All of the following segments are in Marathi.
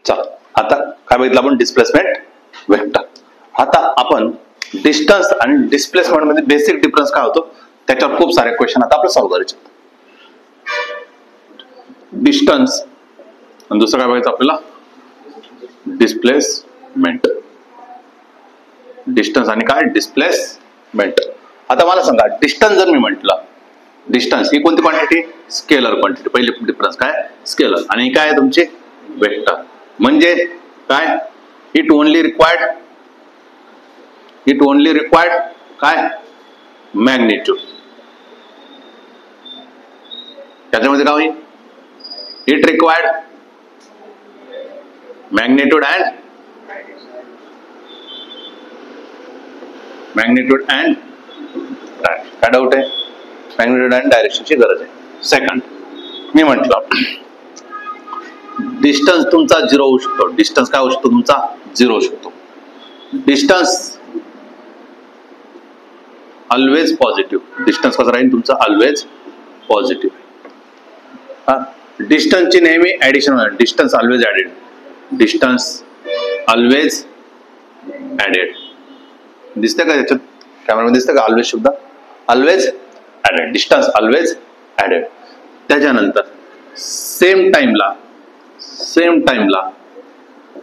चला आता काय बघितलं आपण, डिस्प्लेसमेंट वेक्टर. आता आपण डिस्टन्स आणि डिस्प्लेसमेंट मध्ये बेसिक डिफरन्स काय होतो त्याच्यावर खूप सारे क्वेश्चन आता आपण सॉल्व्ह करायचे. डिस्टन्स आणि दुसरं काय बघायचं आपल्याला, डिस्प्लेसमेंट. डिस्टन्स आणि काय, डिस्प्लेसमेंट. आता मला सांगा, डिस्टन्स जर मी म्हटलं, डिस्टन्स ही कोणती क्वांटिटी, स्केलर क्वांटिटी. पहिली डिफरन्स काय, स्केलर. आणि काय आहे तुमचे, वेक्टर. म्हणजे काय, इट ओनली रिक्वायर्ड काय, मॅग्निट्यूड. त्याच्यामध्ये काय होईल, इट रिक्वायर्ड मॅग्निट्यूड अँड काय डाऊट आहे, मॅग्निट्यूड अँड डायरेक्शनची गरज आहे. सेकंड मी म्हटलं डिस्टन्स तुमचा 0 होऊ शकतो. डिस्टन्स काय होऊ शकतो तुमचा, 0 होऊ शकतो. Distance always positive. डिस्टन्स कसं राहील तुमचा, ऑलवेज पॉझिटिव्ह. डिस्टन्सची नेहमी ऍडिशन होणार, distance always added. Distance always added. दिसतंय का त्याच्यात, कॅमेरामध्ये दिसतंय का ऑलवेज शब्द, always added. Distance always added. त्याच्यानंतर सेम टाइमला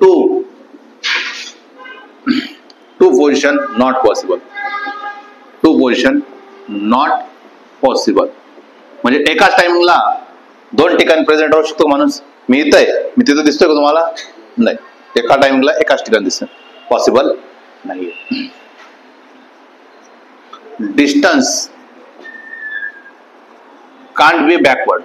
two position not possible. Two position not possible म्हणजे एकाच टाइमिंगला 2 ठिकाणी प्रेझेंट राहू शकतो माणूस. मी इथं आहे, मी तिथं दिसतोय का तुम्हाला, नाही. एका टाइमिंगला एकाच ठिकाणी दिसतं, पॉसिबल नाहीये. Distance can't be backward.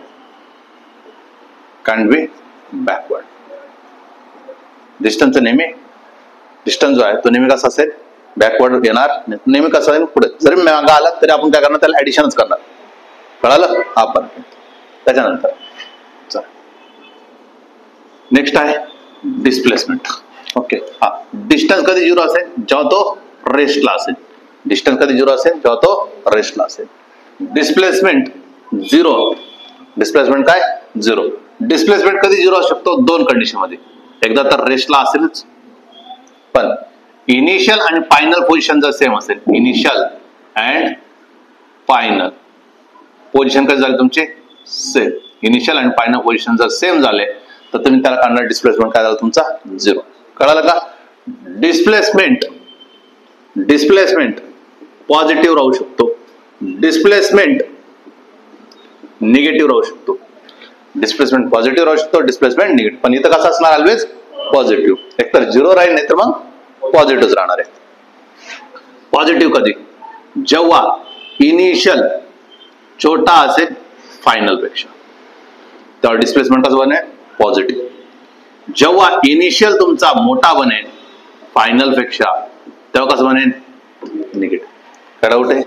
Distance नेहमी, डिस्टन्स जो आहे तो नेहमी कसा असेल, बॅकवर्ड येणार. नेहमी कसं आहे, पुढे जरी मागा आला तरी आपण काय करणार, त्याला ऍडिशनच करणार. कळालं आपण. त्याच्यानंतर नेक्स्ट आहे डिस्प्लेसमेंट. ओके, हा. डिस्टन्स कधी 0 असेल, जेव्हा तो रेस्टला असेल. डिस्टन्स कधी 0 असेल, जेव्हा तो रेस्टला असेल. डिस्प्लेसमेंट 0. डिस्प्लेसमेंट काय, 0. डिस्प्लेसमेंट कधी 0 असू शकतो, 2 कंडिशन मध्ये. एकदा तर रेस्टला असेलच, पण इनिशियल आणि फायनल पोझिशन जर सेम असेल, इनिशियल अँड फायनल पोझिशन कधी झाले तुमचे, सेम. इनिशियल आणि फायनल पोझिशन जर सेम झाले तर तुम्ही त्याला काढणार डिस्प्लेसमेंट काय झाला तुमचा, 0. कळालं का. डिस्प्लेसमेंट पॉझिटिव्ह राहू शकतो, डिस्प्लेसमेंट निगेटिव्ह राहू शकतो. डिस्प्लेसमेंट पॉझिटिव्ह राहू शकतो, डिस्प्लेसमेंट निगेटिव्ह. पण इथं कसं असणार, ऑलवेज पॉझिटिव्ह. एकतर 0 राहील, नाही तर मग पॉझिटिव्ह राहणार आहे. पॉझिटिव्ह कधी, जेव्हा इनिशियल छोटा असेल फायनल पेक्षा, तेव्हा डिस्प्लेसमेंट कसं बनेल, पॉझिटिव्ह. जेव्हा इनिशियल तुमचा मोठा बनेल फायनल पेक्षा, तेव्हा कसं बनेल, निगेटिव्ह. काय डाऊट आहे.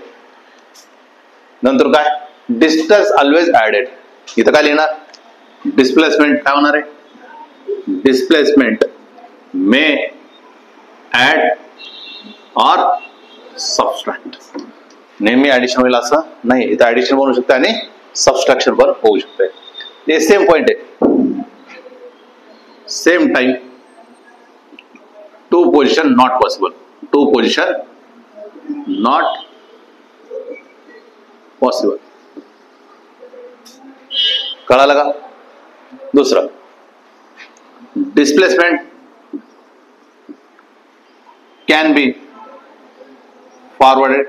नंतर काय, डिस्टन्स ऑलवेज ऍडेड. इथं काय लिहिणार, डिस्प्लेसमेंट काय होणार आहे, डिस्प्लेसमेंट मे ऍड और सबट्रॅक्ट. नेहमी ऍडिशन होईल असं नाही, इथं ऍडिशन बनवू शकते आणि सबट्रॅक्शन पण होऊ शकते. ते सेम पॉइंट आहे. Same time two position not possible. Two position not possible. कळालं का. दुसरं, डिस्प्लेसमेंट कॅन बी फॉरवर्डेड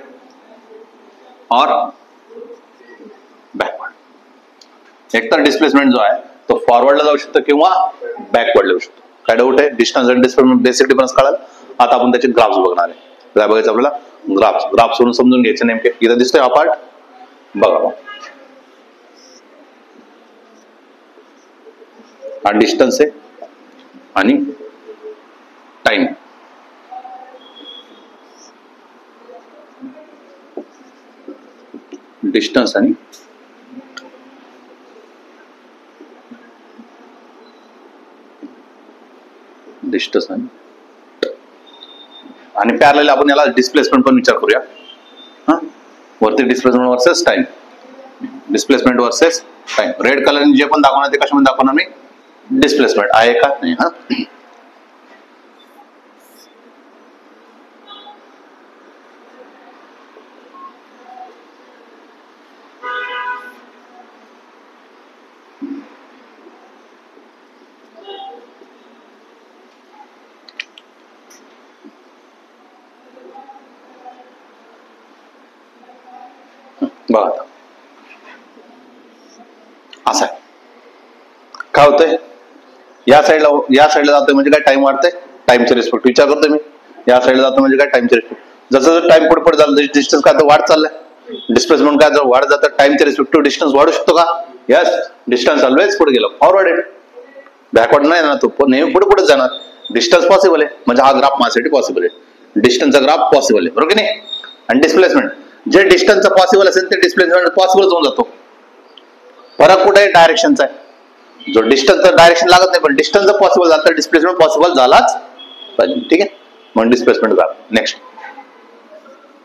और बॅकवर्ड. एकतर डिस्प्लेसमेंट जो आहे तो फॉरवर्डला जाऊ शकतो किंवा बॅकवर्ड जाऊ शकतो. काय डाऊट आहे. डिस्टन्स आणि डिस्प्लेसमेंट बेसिक डिफरन्स कळाल. आता आपण त्याचे ग्राफ्स बघणार आहे. काय बघायचं आपल्याला, ग्राफ्स वरून समजून घ्यायचे. नेमके इथं दिसतोय हा पार्ट बघा. हा डिस्टन्स आहे आणि टाइम. डिस्टन्स आणि डिस्टन्स आणि पॅरलल आपण याला डिस्प्लेसमेंट पण विचार करूया. वरती displacement versus time. Displacement versus time. Red colour जे पण दाखवणार ते कशामध्ये दाखवणार मी, डिस्प्लेसमेंट आहे का नाही. बघा आता असं आहे. काय होतंय, या साईडला जातोय म्हणजे काय, टाइम वाढतंय, टाइमच्या रिस्पेक्ट विचार करतोय मी. या साईडला जातो म्हणजे काय, टाइमच्या रिस्पेक्ट. जसं जसं टाइम पुढे पुढे झालं डिस्टन्स काय तर वाढ चाललाय. डिस्प्लेसमेंट काय जर वाढत जातं टाइमच्या रिस्पेक्टिव्ह डिस्टन्स वाढू शकतो का? यस, डिस्टन्स ऑलवेज पुढे गेलं, फॉरवर्ड आहे, बॅकवर्ड नाही ना, तो नेहमी पुढे पुढे जाणार. डिस्टन्स पॉसिबल आहे म्हणजे हा ग्राफ माझ्यासाठी पॉसिबल आहे, डिस्टन्सचा ग्राफ पॉसिबल आहे, बरोबर की नाही. आणि डिस्प्लेसमेंट जे डिस्टन्सचा पॉसिबल असेल ते डिस्प्लेसमेंट पॉसिबल होऊन जातो. फरक कुठे आहे, डायरेक्शनचा आहे. जो डिस्टन्सचं डायरेक्शन लागत नाही पण डिस्टन्स जर पॉसिबल झाला तर डिस्प्लेसमेंट पॉसिबल झालाच पाहिजे, ठीक आहे. म्हणून डिस्प्लेसमेंट झाला. नेक्स्ट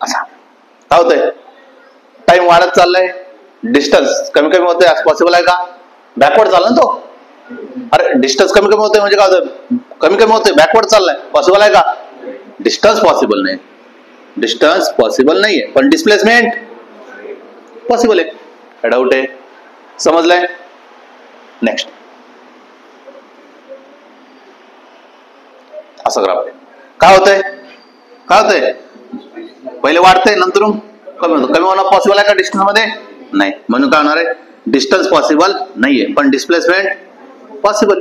असा काय होतंय, टाइम वाढत चाललाय, डिस्टन्स कमी कमी होतोय, पॉसिबल आहे का? बॅकवर्ड चालला ना तो. अरे डिस्टन्स कमी कमी होतोय म्हणजे काय होतं, कमी कमी होतोय, बॅकवर्ड चाललाय, पॉसिबल आहे का? डिस्टन्स पॉसिबल नाही, डिस्टन्स पॉसिबल नाहीये पण डिस्प्लेसमेंट पॉसिबल आहे. काय डाऊट आहे, समजलंय. नेक्स्ट असं ग्राफ आहे. काय होतंय, काय होतंय, पहिले वाढतंय नंतर कमी होतं. कमी होणं पॉसिबल आहे का डिस्टन्स मध्ये? नाही. म्हणून काय होणार आहे, डिस्टन्स पॉसिबल नाहीये पण डिस्प्लेसमेंट पॉसिबल.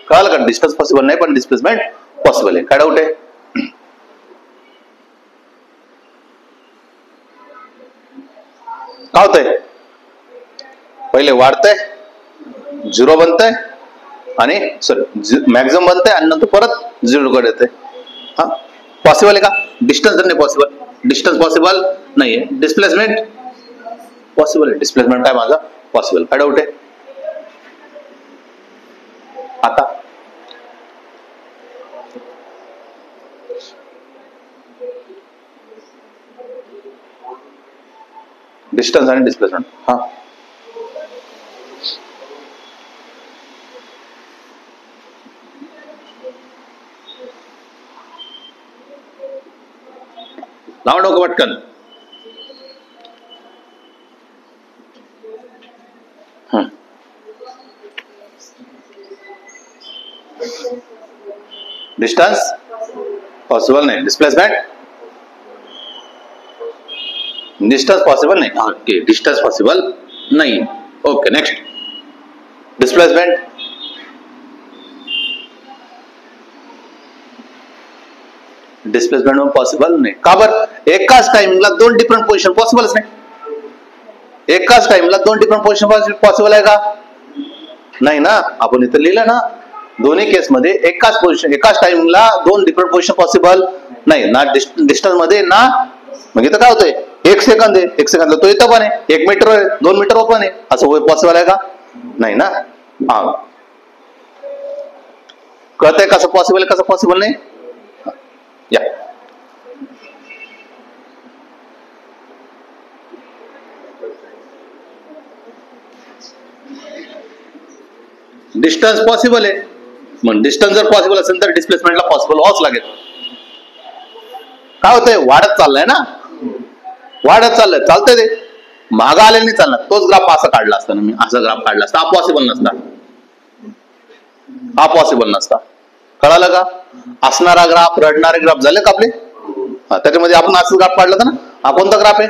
कळालं का, डिस्टन्स पॉसिबल नाही पण डिस्प्लेसमेंट पॉसिबल आहे. काय डाऊट आहे, काय होतंय, पहिले वाढतंय, झिरो बनतंय आणि सॉरी मॅक्झिमम बनतंय आणि नंतर परत झिरो कडे येते. हा पॉसिबल आहे का? डिस्टन्स नाही पॉसिबल, डिस्टन्स पॉसिबल नाहीये, डिस्प्लेसमेंट पॉसिबल आहे. डिस्प्लेसमेंट काय माझा पॉसिबल. काय डाऊट आहे आता, डिस्टन्स आणि डिस्प्लेसमेंट. हा लावा डोकं पटकन. डिस्टन्स पॉसिबल नाही, डिस्प्लेसमेंट डिस्टन्स पॉसिबल नाही. ओके, डिस्टन्स पॉसिबल नाही. Okay next, displacement displacement possible नाही. का बरं, एकाच टाइमिंगला दोन डिफरंट पोझिशन पॉसिबलच नाही. एकाच टाइमला दोन डिफरंट पोझिशन पॉसिबल आहे का? नाही ना. आपण इथं लिहिलं ना, दोन्ही केसमध्ये एकाच पोझिशन एकाच टाइमिंगला दोन डिफरंट पोझिशन पॉसिबल नाही ना, डिस्टन्स मध्ये ना. मग इथं काय होतंय, 1 सेकंद आहे, 1 सेकंदला तो इथं पण आहे, 1 मीटर आहे, 2 मीटर पण आहे, असं पॉसिबल आहे का? नाही ना. हा कळतंय कसं पॉसिबल आहे कसं पॉसिबल नाही. या डिस्टन्स पॉसिबल आहे, मग डिस्टन्स जर पॉसिबल असेल तर डिस्प्लेसमेंटला पॉसिबल व्हावंच लागेल. काय होतंय, वाढत चाललंय ना, वाढत चाललंय, चालतंय ते मागं आले नाही चालणार. तोच ग्राफ असा काढला असता ना मी, असा ग्राफ काढला असता, हा पॉसिबल नसता, हा पॉसिबल नसता. कळालं का? असणारा ग्राफ रडणारे ग्राफ झाले का आपले. त्याच्यामध्ये आपण असं ग्राफ काढला होता ना, हा कोणता ग्राफ आहे,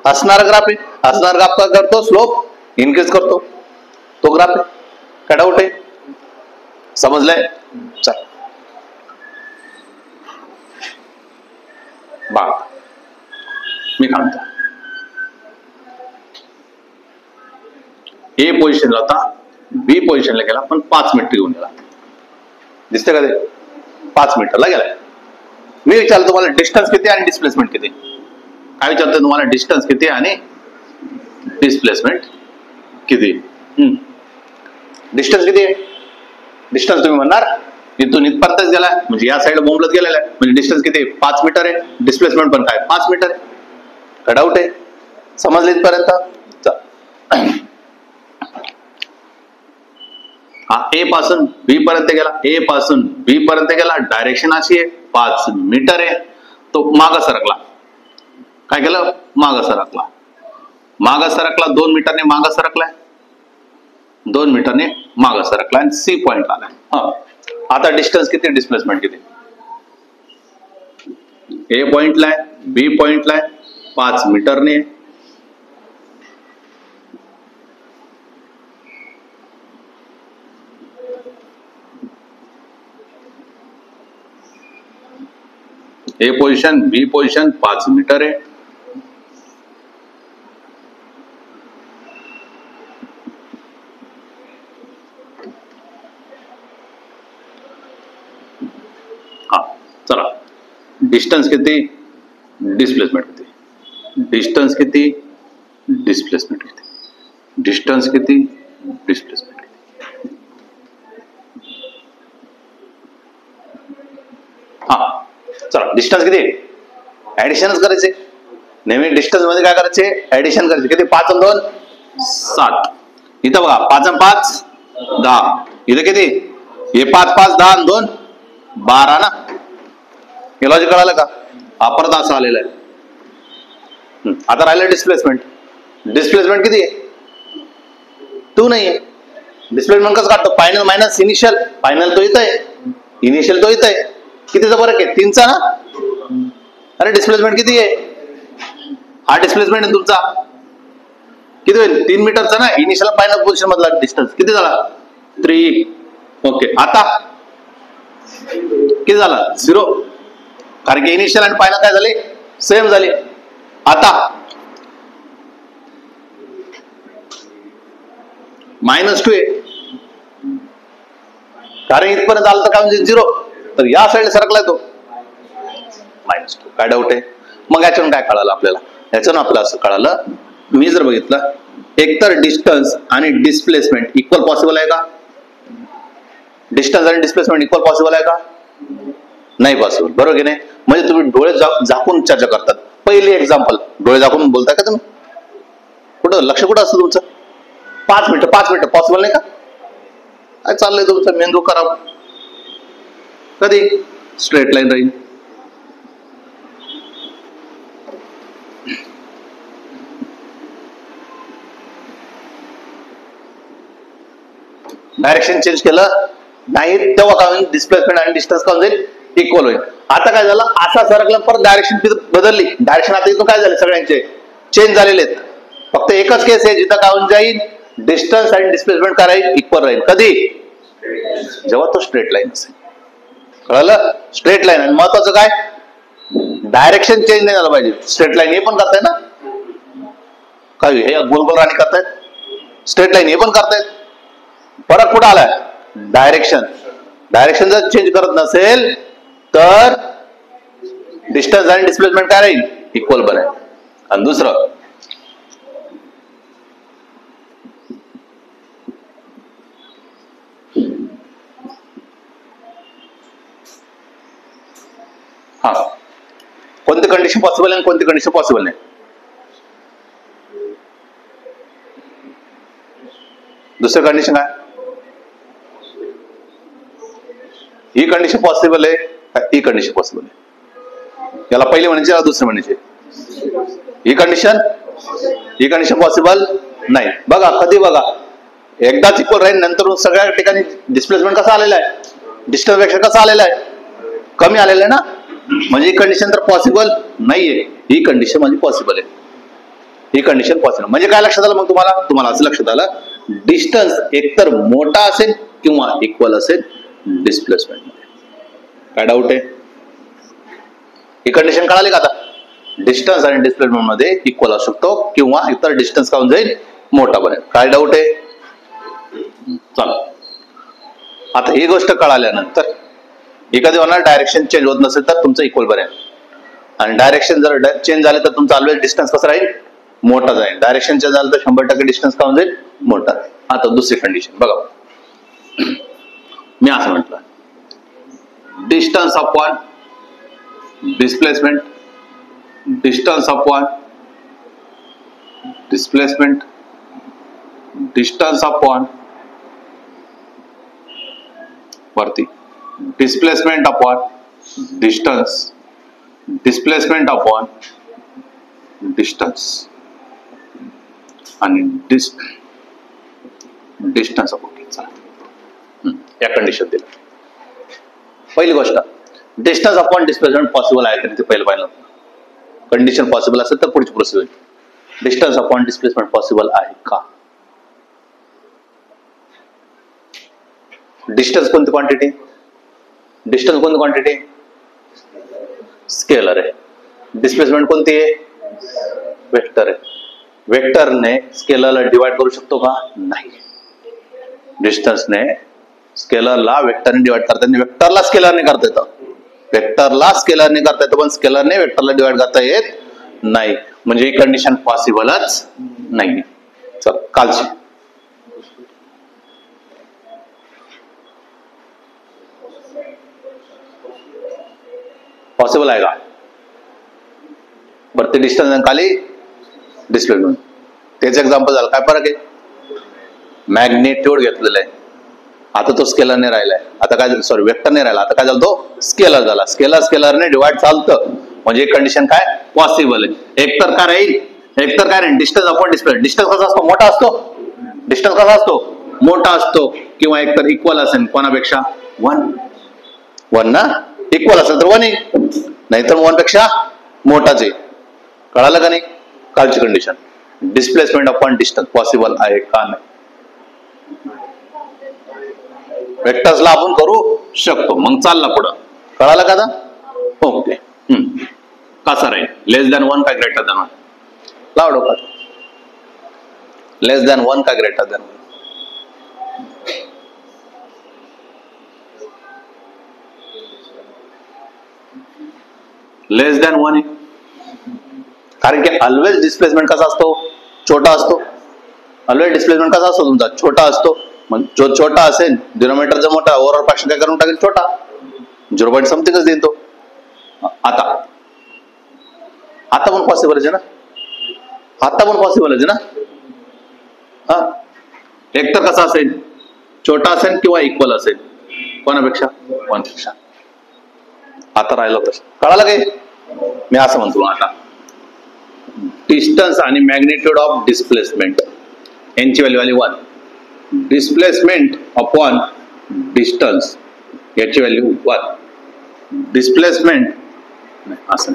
असणारा ग्राफ आहे. असणारा ग्राफ काय करतो, स्लोप इनक्रीज करतो, तो ग्राफ आहे. काय डाऊट आहे, समजलंय. चल बा मी सांगतो, ए पोझिशनला होता, बी पोझिशनला गेला पण 5 मीटर घेऊन गेला. दिसते का ते, 5 मीटरला गेलाय. मी विचारतो तुम्हाला डिस्टन्स किती आणि डिस्प्लेसमेंट किती. काय विचारतोय तुम्हाला, डिस्टन्स किती आणि डिस्प्लेसमेंट किती. डिस्टन्स किती आहे, डिस्टन्स तुम्ही म्हणणार इथून इथपर्यंतच गेला म्हणजे या साईड बोंबलत गेलेला आहे, म्हणजे डिस्टन्स किती, 5 मीटर आहे. डिस्प्लेसमेंट पण काय 5 मीटर आहे. काय डाऊट आहे, समजले इथपर्यंत. हा ए पासून बी पर्यंत गेला, ए पासून बी पर्यंत गेला, डायरेक्शन अशी आहे, 5 मीटर आहे. तो मागं सरकला, काय केलं, मागं सरकला, मागं सरकला, 2 मीटरने मागं सरकलाय, 2 मीटरने मागं सरकला आणि सी पॉइंट आलाय. हा आता डिस्टन्स किती, डिस्प्लेसमेंट किती. ए पॉइंटला आहे, बी पॉइंटला आहे, 5 मीटरने ए पोझिशन बी पोझिशन 5 मीटर आहे. हा चला, डिस्टन्स किती, डिस्प्लेसमेंट किती, डिस्टन्स किती, डिस्प्लेसमेंट किती, डिस्टन्स किती, डिस्प्लेसमेंट किती. हा चला, डिस्टन्स किती, ऍडिशनच करायचे. नेहमी डिस्टन्स मध्ये काय करायचे, ऍडिशन करायचे. किती, 5 आणि 2 7. इथं बघा 5 आणि 5 10. इथं किती, हे 5 5 10 आणि 2 12 ना. हे लॉजिक कळालं का? हा परत असं आलेलं आहे. आता राहिलं डिस्प्लेसमेंट. डिस्प्लेसमेंट किती आहे, 2 नाहीये. डिस्प्लेसमेंट कसं काढतो, फायनल मायनस इनिशियल. फायनल तो इथं आहे, इनिशियल तो इथं आहे. कितीचा फरक आहे, 3चा ना. अरे डिस्प्लेसमेंट किती आहे, हा डिस्प्लेसमेंट आहे तुमचा. किती होईल, 3 मीटरचा ना. इनिशियल फायनल पोझिशन मधला डिस्टन्स किती झाला, 3. ओके, आता किती झाला, 0. कारण की इनिशियल आणि फायनल काय झाले, सेम झाले. आता -2 आहे, कारण इथपर्यंत आलं तर काय म्हणजे 0. तर या साईडला सरकलाय तो -2. काय डाऊट आहे मग याच्यानं काय कळालं आपल्याला, याच्यानं आपलं असं कळालं, मी जर बघितलं एकतर डिस्टन्स आणि डिस्प्लेसमेंट इक्वल पॉसिबल आहे का, डिस्टन्स आणि डिस्प्लेसमेंट इक्वल पॉसिबल आहे का, नाही पॉसिबल, बरोबर की नाही. म्हणजे तुम्ही डोळे झाकून चर्चा करतात. पहिली एक्झाम्पल, डोळे झाकून बोलताय का तुम्ही, कुठं लक्ष कुठं असतं तुमचं, 5 मिनिटं पॉसिबल नाही का, काय चाललंय तुमचं मेंदू खराब. कधी स्ट्रेट लाईन राहील, डायरेक्शन चेंज केलं नाही तेव्हा काय होईल, डिस्प्लेसमेंट आणि डिस्टन्स काय होईल, इक्वल होईल. आता काय झालं, असा सरकला परत डायरेक्शन बदलली. डायरेक्शन आता इथून काय झाले, सगळ्यांचे चेंज झालेले आहेत. फक्त एकच केस आहे जिथं काय होऊन जाईल, डिस्टन्स आणि डिस्प्लेसमेंट काय राहील, इक्वल राहील. कधी, जेव्हा तो स्ट्रेट लाईन असेल. कळलं, स्ट्रेट लाईन. आणि महत्वाचं काय, डायरेक्शन चेंज नाही झालं पाहिजे. स्ट्रेट लाईन हे पण करतायत ना, काय हे गोल गोल राणी करतायत, स्ट्रेट लाईन हे पण करतायत. फरक कुठं आलाय, डायरेक्शन. डायरेक्शन जर चेंज करत नसेल तर डिस्टन्स आणि डिस्प्लेसमेंट काय राहील, इक्वल बनेल. आणि दुसरं, हा कोणती कंडिशन पॉसिबल आहे, कोणती कंडिशन पॉसिबल नाही. दुसरं कंडिशन काय, ही कंडिशन पॉसिबल आहे, ही कंडिशन पॉसिबल आहे. याला पहिली म्हणायची, याला दुसरी म्हणायची. ही कंडिशन पॉसिबल नाही. बघा कधी, बघा एकदाच इक्वल राहील, नंतर सगळ्या ठिकाणी डिस्प्लेसमेंट कसा आलेला आहे, डिस्टन्स पेक्षा कसा आलेला आहे, कमी आलेला आहे ना. म्हणजे ही कंडिशन तर पॉसिबल नाहीये, ही कंडिशन म्हणजे पॉसिबल आहे. ही कंडिशन पॉसिबल म्हणजे काय लक्षात आलं मग तुम्हाला असं लक्षात आलं, डिस्टन्स एकतर मोठा असेल किंवा इक्वल असेल डिस्प्लेसमेंट मध्ये. काय डाऊट आहे, ही कंडिशन कळाली का आता, डिस्टन्स आणि डिस्प्लेसमेंट मध्ये इक्वल असू शकतो किंवा इतर डिस्टन्स काय होऊन जाईल, मोठा बनेल. काय डाऊट आहे, चला आता ही गोष्ट कळाल्यानंतर एखादी होणार, डायरेक्शन चेंज होत नसेल तर तुमचं इक्वल बनेल. आणि डायरेक्शन जर चेंज झाले तर तुमचा ऑलवेज डिस्टन्स कसं राहील, मोठा जाईल. डायरेक्शन चेंज झालं तर 100% डिस्टन्स काय होऊन जाईल, मोठा. आता दुसरी कंडिशन बघा, मी असं म्हटलं, distance upon displacement, distance upon displacement, distance upon वरती displacement upon distance, displacement upon distance आणि डिस्टन्स अपॉन. या कंडिशन दिल्या. पहिली गोष्ट, डिस्टन्स अपॉन डिस्प्लेसमेंट पॉसिबल आहे का ते पहिलं पाहिलं. कंडिशन पॉसिबल असेल तर पुढची प्रोसेस होईल. डिस्टन्स अपॉन डिस्प्लेसमेंट पॉसिबल आहे का. डिस्टन्स कोणती क्वांटिटी, डिस्टन्स कोणती क्वांटिटी, स्केलर आहे. डिस्प्लेसमेंट कोणती आहे? वेक्टर आहे. वेक्टरने स्केलरला डिवाइड करू शकतो का? नाही. डिस्टन्सने स्केलरला वेक्टरने डिवाइड करता येत नाही. वेक्टरला स्केलरने करता येतं, वेक्टरला स्केलरने करता येतं, पण स्केलरने वेक्टरला डिवाइड करता येत नाही. म्हणजे ही कंडिशन पॉसिबलच नाही. चल कालची पॉसिबल आहे का? बरं, ते डिस्टन्स खाली डिस्प्लेसमेंट, तेच एक्झाम्पल झालं. काय फरक आहे? मॅग्नेट्यूड घेतलेलं आहे, आता तो स्केलरने राहिलाय. आता काय, सॉरी वेक्टरने राहिला, आता काय झालं? तो स्केलर झाला. स्केलरने डिवाइड चालतं, म्हणजे कंडिशन काय? पॉसिबल आहे. एकतर काय राहील? एकतर काय राहील? Distance upon displacement. डिस्टन्स कसा असतो? मोठा असतो. डिस्टन्स कसा असतो? मोठा असतो. किंवा एकतर इक्वल असेल कोणापेक्षा? 1 ना. इक्वल असेल तर 1 आहे, नाहीतर 1 पेक्षा मोठाच आहे. कळालं का नाही? कालची condition displacement upon distance possible आहे का नाही? वेक्टर्सला आपण करू शकतो. मग चालला पुढं. कळालं का? ओके. कसा राहील? लेस दॅन 1 का ग्रेटर दॅन 1? लाव डोक्यात. लेस दॅन 1 का ग्रेटर दॅन 1? लेस दॅन 1 आहे. कारण की ऑलवेज डिस्प्लेसमेंट कसा असतो? छोटा असतो. ऑलवेज डिस्प्लेसमेंट कसा असतो तुमचा? छोटा असतो. मग जो छोटा असेल, डिनोमिनेटर जो मोठा, ओव्हरऑल फ्रॅक्शन काय करून टाकेल? छोटा. 0 समथिंगच देईल तो. आता पण पॉसिबल आहे ना? आता पण पॉसिबल आहे ना? हा, एकतर कसा असेल? छोटा असेल किंवा इक्वल असेल कोणापेक्षा? 1 पेक्षा. आता राहिलं तसं. कळालं काय? मी असं म्हणतो आता डिस्टन्स आणि मॅग्निट्यूड ऑफ डिस्प्लेसमेंट यांची व्हॅल्यू आली 1. डिस्प्लेसमेंट अपॉन डिस्टन्स याची व्हॅल्यू 1. डिस्प्लेसमेंट असं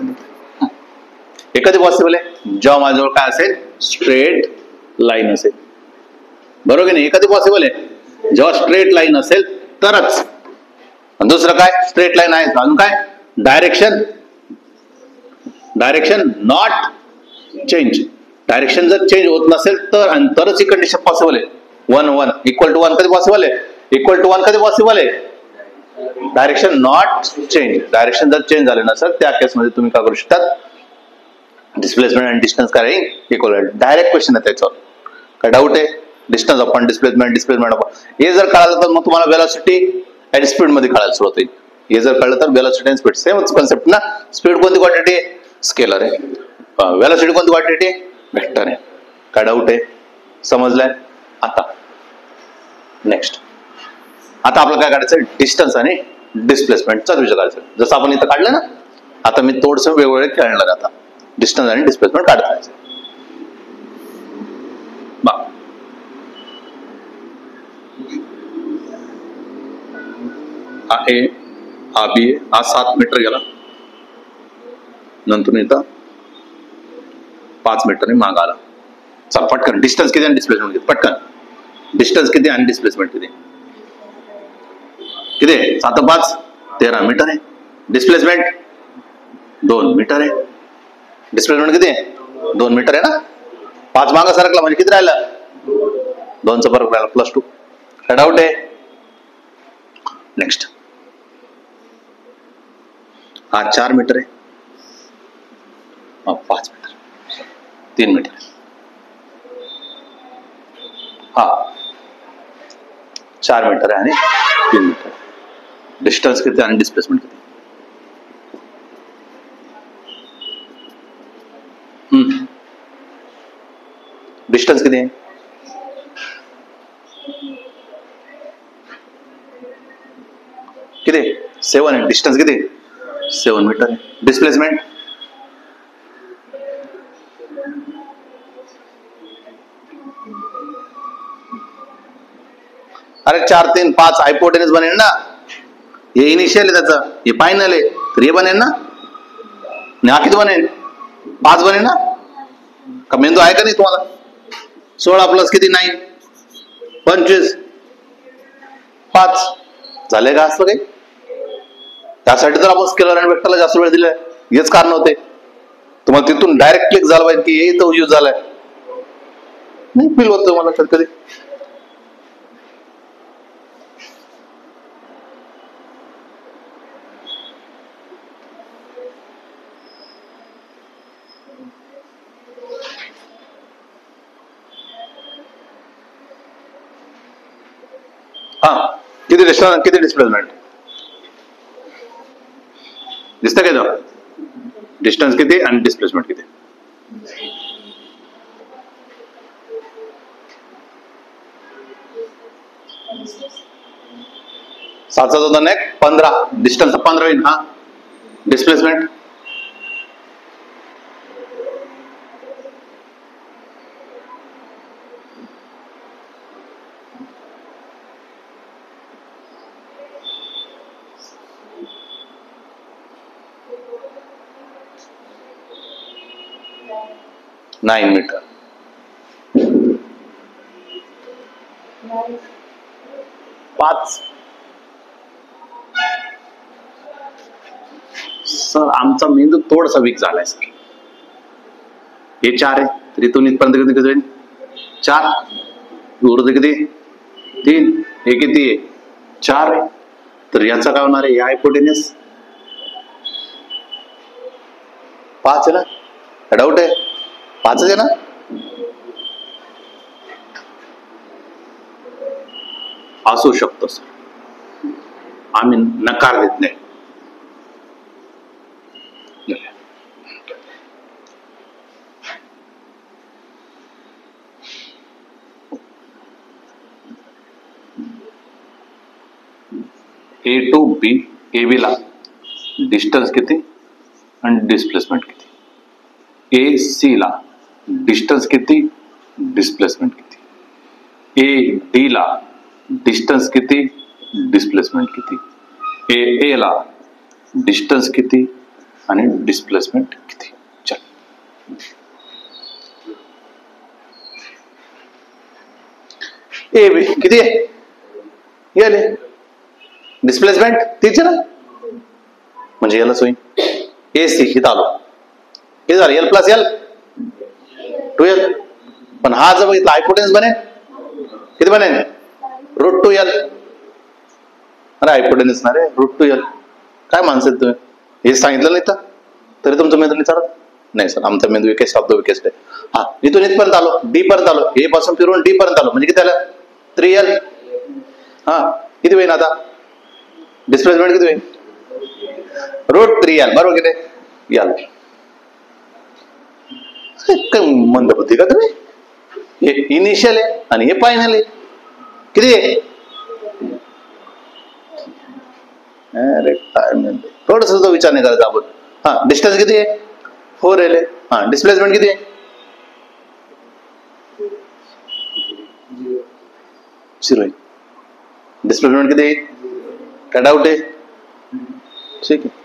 हे कधी पॉसिबल आहे? जेव्हा माझ्याजवळ काय असेल? स्ट्रेट लाईन असेल. बरोबर की नाही? हे कधी पॉसिबल आहे? जेव्हा स्ट्रेट लाईन असेल तरच. दुसरं काय? स्ट्रेट लाईन आहे, अजून काय? Direction not change. डायरेक्शन जर चेंज होत नसेल तर, आणि तरच ही कंडिशन पॉसिबल आहे. 1 इक्वल टू 1 कधी पॉसिबल आहे? इक्वल टू 1 कधी पॉसिबल आहे? Direction not change. डायरेक्शन जर चेंज झाले नसेल त्या केसमध्ये तुम्ही काय करू शकता? डिस्प्लेसमेंट आणि डिस्टन्स काय राहील? इक्वल. डायरेक्ट क्वेश्चन आहे त्याच्यावर. काय डाऊट आहे? Distance upon displacement upon. हे जर कळालं तर मग तुम्हाला वेलॉसिटी आणि स्पीड मध्ये कळायला सुरुवात होईल. हे जर कळलं तर वेलॉसिटी आणि स्पीड सेमच कॉन्सेप्ट ना. स्पीड कोणती क्वांटिटी आहे? स्केलर आहे. वेलॉसिटी कोणती क्वांटिटी आहे? वेक्टर आहे. काय डाऊट आहे? समजलंय? आता नेक्स्ट, आता आपल्याला काय काढायचं? डिस्टन्स आणि डिस्प्लेसमेंटचा विचार करायचा. जसं आपण इथं काढलं ना, आता मी थोडस वेगवेगळे खेळणार. आता डिस्टन्स आणि डिस्प्लेसमेंट काढायचं. हा ए, हा बी, हा 7 मीटर गेला, नंतर इथं 5 मीटरने माग आला. चल पटकन डिस्टन्स किती आणि डिस्प्लेसमेंट किती? पटकन डिस्टन्स किती आणि डिस्प्लेसमेंट किती? किती? 7 5 13 मीटर आहे. डिस्प्लेसमेंट 2 मीटर आहे. डिस्प्लेसमेंट किती आहे? 2 मीटर आहे ना. 5 मागा सरकला म्हणजे किती राहिला? 2चा फरक राहिला +2. काय डाऊट आहे? नेक्स्ट, हा 4 मीटर आहे, हा 5 मीटर, 3 मीटर, हा 4 मीटर आहे आणि 3 मीटर. डिस्टन्स किती आणि डिस्प्लेसमेंट किती? डिस्टन्स किती आहे? किती? 7 आहे. डिस्टन्स किती? 7 मीटर आहे. डिस्प्लेसमेंट अरे 4 3 5 हायपोटेनस बनेल ना. हे इनिशियल आहे त्याचं, हे फायनल आहे, तर हे बनेल ना. हा किती बनेल? 5 बनेल ना. का मेंदू आहे का नाही तुम्हाला? 16 प्लस किती? 9 25 5 झाले का? असं काही त्यासाठी तर आपण स्केलर आणि वेक्टरला जास्त वेळ दिलाय. हेच कारण होते. तुम्हाला तिथून डायरेक्ट क्लिक झालं पाहिजे की हे तो यूज झालाय, नाही फील होत तुम्हाला कधी कधी. हा, किती डिस्टन्स किती डिस्प्लेसमेंट दिसतं का तेव्हा? डिस्टन्स किती आणि डिस्प्लेसमेंट किती. सातचा दोन एक 15, डिस्टन्स 15 होईल. हा, डिस्प्लेसमेंट नाइन मीटर. पाच. सर आमचा मेंदू थोडासा वीक झालाय सर. हे 4 आहे, तर इथून इथपर्यंत किती किती होईल? 4. उरत किती? 3. हे किती आहे? 4 आहे. तर याचा काय होणार आहे? या हायपोटेनस 5 आहे ना? डाऊट आहे? 5 आहे ना? असू शकतो सर, आम्ही नकार देत नाही. ए टू बी, ए बी ला डिस्टन्स किती आणि डिस्प्लेसमेंट किती. ए सी ला डिस्टन्स किती, डिस्प्लेसमेंट किती. ए डी ला डिस्टन्स किती, डिस्प्लेसमेंट किती. ए ला डिस्टन्स किती आणि डिस्प्लेसमेंट किती. चल, ए बी किती आहे? याले डिस्प्लेसमेंट तीच आहे ना, म्हणजे याला सोयी ए सी इथं आलो, किती झालं? L plus L 2L. पण हा जर बघितला हायपोटेन्स बने किती बनेल? √2L. अरे हायपोटेन्स ना रे, √2L. काय माणसं तुम्ही, हे सांगितलं नाही तर तरी तुमचं मेंदू नाही चालत. नाही सर, आमचा मेंदू विकेस्ट ऑफ द विकेस्ट आहे. हा, इथून इथपर्यंत आलो, डी पर्यंत आलो, ए पासून फिरून डी पर्यंत आलो, म्हणजे किती आलं? 3L. हा, किती होईल आता? डिस्प्लेसमेंट किती होईल? √3L. बरोबर किती? याल काय मंदबुद्धी का तुम्ही? हे इनिशियल आहे आणि हे फायनल आहे. किती आहे? अरे काय थोडस विचार नाही करायचा आपण. हा, डिस्टन्स किती आहे? 4L आहे. हा, डिस्प्लेसमेंट किती आहे? 0 आहे. डिस्प्लेसमेंट किती आहे? काय डाऊट आहे? ठीक आहे.